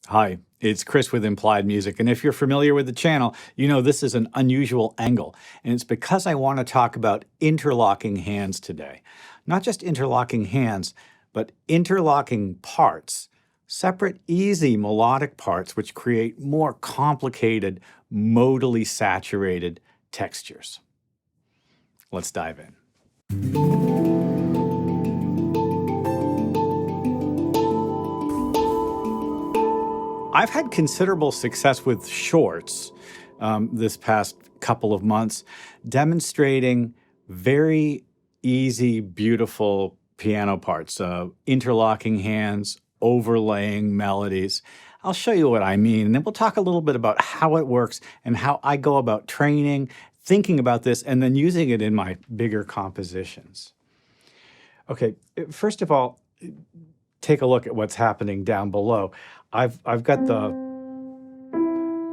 Hi, it's Chris with Implied Music. And if you're familiar with the channel, you know this is an unusual angle. And it's because I want to talk about interlocking hands today. Not just interlocking hands, but interlocking parts. Separate, easy melodic parts which create more complicated, modally saturated textures. Let's dive in. I've had considerable success with shorts this past couple of months, demonstrating very easy, beautiful piano parts, interlocking hands, overlaying melodies. I'll show you what I mean, and then we'll talk a little bit about how it works and how I go about training, thinking about this, and then using it in my bigger compositions. Okay, first of all, take a look at what's happening down below. I've got the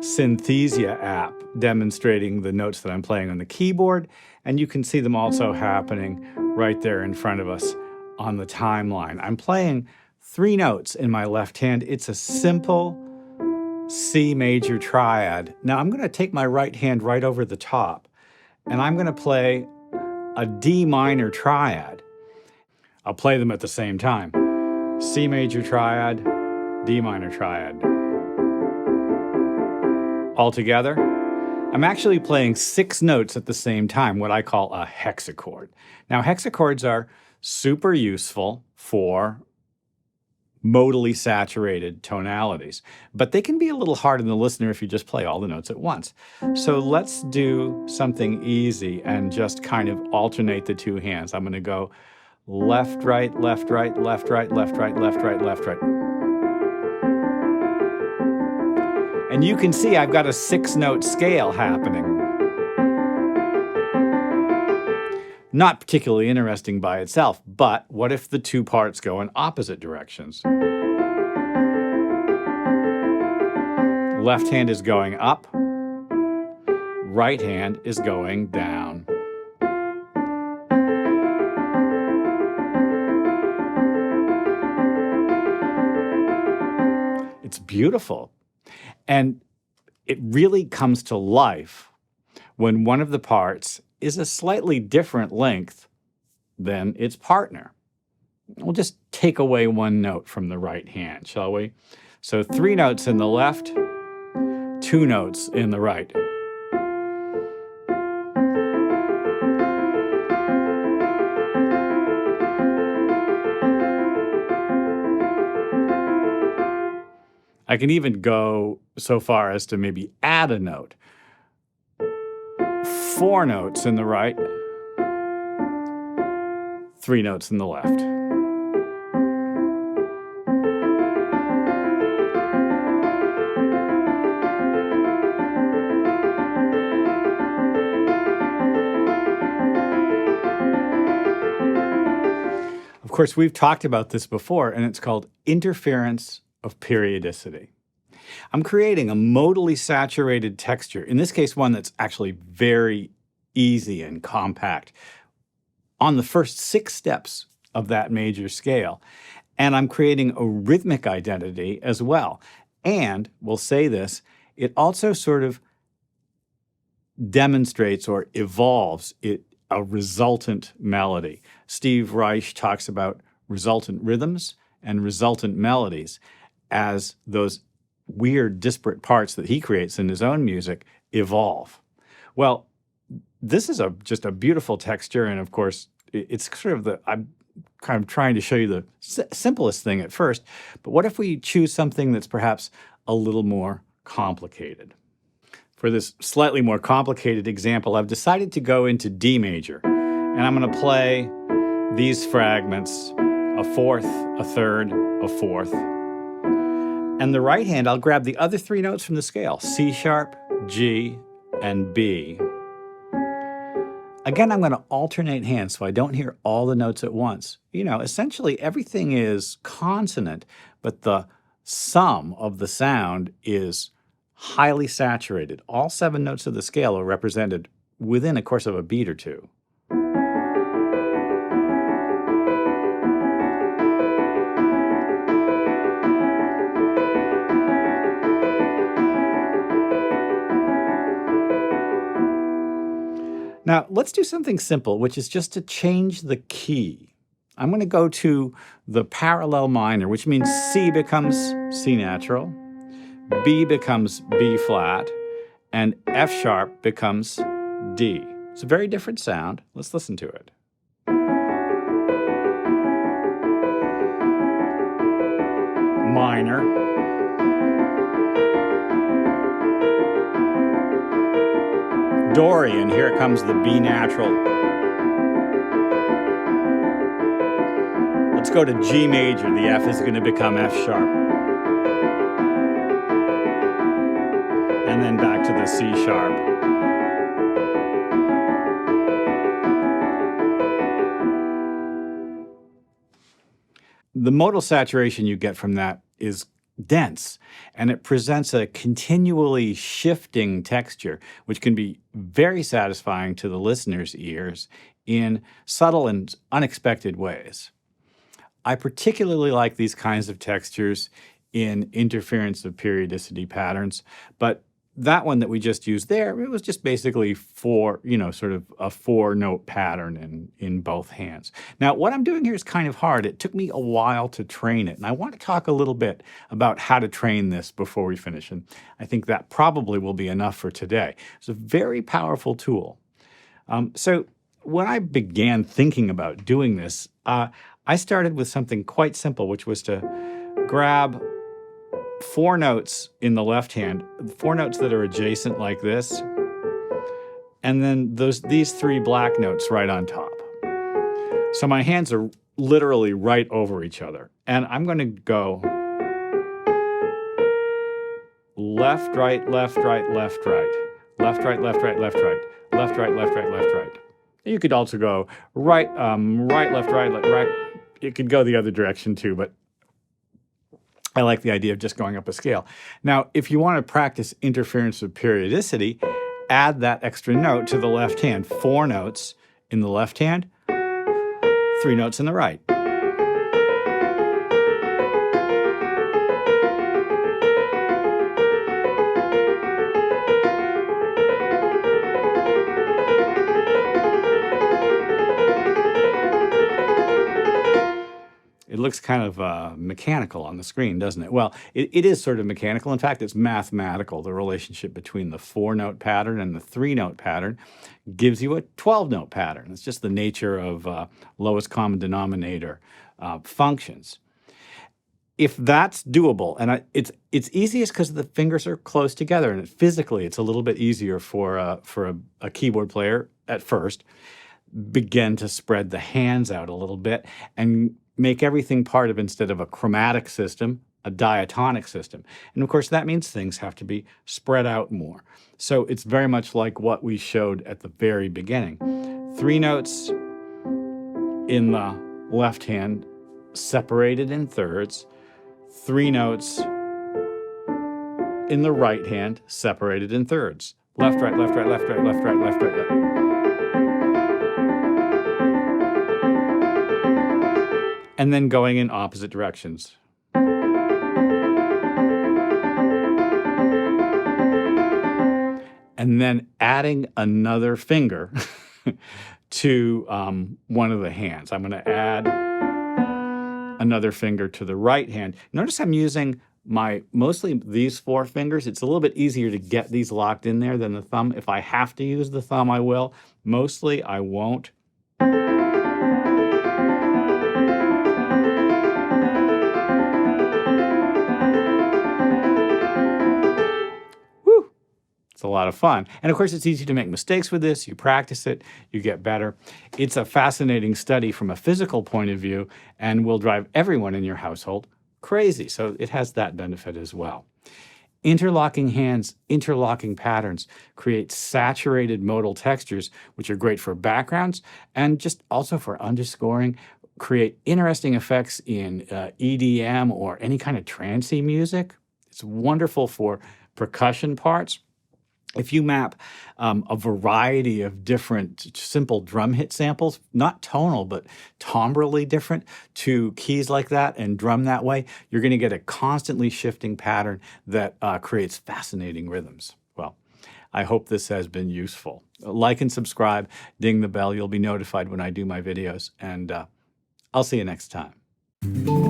Synthesia app demonstrating the notes that I'm playing on the keyboard, and you can see them also happening right there in front of us on the timeline. I'm playing 3 notes in my left hand. It's a simple C major triad. Now I'm going to take my right hand right over the top, and I'm going to play a D minor triad. I'll play them at the same time. C major triad, D minor triad. All together, I'm actually playing 6 notes at the same time, what I call a hexachord. Now, hexachords are super useful for modally saturated tonalities, but they can be a little hard on the listener if you just play all the notes at once. So let's do something easy and just kind of alternate the 2 hands. I'm going to go left, right, left, right, left, right, left, right, left, right, left, right. And you can see I've got a 6-note scale happening. Not particularly interesting by itself, but what if the 2 parts go in opposite directions? Left hand is going up, right hand is going down. It's beautiful. And it really comes to life when one of the parts is a slightly different length than its partner. We'll just take away 1 note from the right hand, shall we? So 3 notes in the left, 2 notes in the right. I can even go so far as to maybe add a note. 4 notes in the right, 3 notes in the left. Of course, we've talked about this before, and it's called interference of periodicity. I'm creating a modally saturated texture, in this case one that's actually very easy and compact, on the first 6 steps of that major scale. And I'm creating a rhythmic identity as well. And we'll say this, it also sort of demonstrates or evolves a resultant melody. Steve Reich talks about resultant rhythms and resultant melodies as those weird disparate parts that he creates in his own music evolve. Well, this is just a beautiful texture, and of course, it's sort of I'm kind of trying to show you the simplest thing at first, but what if we choose something that's perhaps a little more complicated? For this slightly more complicated example, I've decided to go into D major, and I'm going to play these fragments, a 4th, a 3rd, a 4th. And the right hand, I'll grab the other 3 notes from the scale, C sharp, G, and B. Again, I'm going to alternate hands so I don't hear all the notes at once. You know, essentially everything is consonant, but the sum of the sound is highly saturated. All 7 notes of the scale are represented within a course of a beat or 2. Now, let's do something simple, which is just to change the key. I'm going to go to the parallel minor, which means C becomes C natural, B becomes B flat, and F sharp becomes D. It's a very different sound. Let's listen to it. Minor. Dorian, here comes the B natural. Let's go to G major. The F is going to become F sharp. And then back to the C sharp. The modal saturation you get from that is dense, and it presents a continually shifting texture, which can be very satisfying to the listener's ears in subtle and unexpected ways. I particularly like these kinds of textures in interference of periodicity patterns, but that one that we just used there, it was just basically sort of a 4-note pattern in both hands. Now, what I'm doing here is kind of hard. It took me a while to train it, and I want to talk a little bit about how to train this before we finish, and I think that probably will be enough for today. It's a very powerful tool. So when I began thinking about doing this, I started with something quite simple, which was to grab 4 notes in the left hand, 4 notes that are adjacent like this, and then these 3 black notes right on top. So my hands are literally right over each other, and I'm going to go left, right, left, right, left, right, left, right, left, right, left, right, left, right, left, right, left, right. You could also go right, right, left, right, right. It could go the other direction too, but I like the idea of just going up a scale. Now, if you want to practice interference with periodicity, add that extra note to the left hand. 4 notes in the left hand, 3 notes in the right. It looks kind of mechanical on the screen, doesn't it? Well, it is sort of mechanical. In fact, it's mathematical. The relationship between the 4-note pattern and the 3-note pattern gives you a 12-note pattern. It's just the nature of lowest common denominator functions. If that's doable, and it's easiest because the fingers are close together, and physically it's a little bit easier for a keyboard player at first. Begin to spread the hands out a little bit and make everything part of, instead of a chromatic system, a diatonic system. And of course, that means things have to be spread out more. So it's very much like what we showed at the very beginning. 3 notes in the left hand, separated in thirds. 3 notes in the right hand, separated in thirds. Left, right, left, right, left, right, left, right, left, right, left. And then going in opposite directions. And then adding another finger to one of the hands. I'm going to add another finger to the right hand. Notice I'm using mostly these 4 fingers. It's a little bit easier to get these locked in there than the thumb. If I have to use the thumb, I will. Mostly, I won't. It's a lot of fun. And of course, it's easy to make mistakes with this. You practice it, you get better. It's a fascinating study from a physical point of view and will drive everyone in your household crazy. So it has that benefit as well. Interlocking hands, interlocking patterns create saturated modal textures, which are great for backgrounds and just also for underscoring, create interesting effects in EDM or any kind of trancey music. It's wonderful for percussion parts. If you map a variety of different simple drum hit samples, not tonal, but timbrally different, to keys like that and drum that way, you're going to get a constantly shifting pattern that creates fascinating rhythms. Well, I hope this has been useful. Like and subscribe, ding the bell. You'll be notified when I do my videos. And I'll see you next time.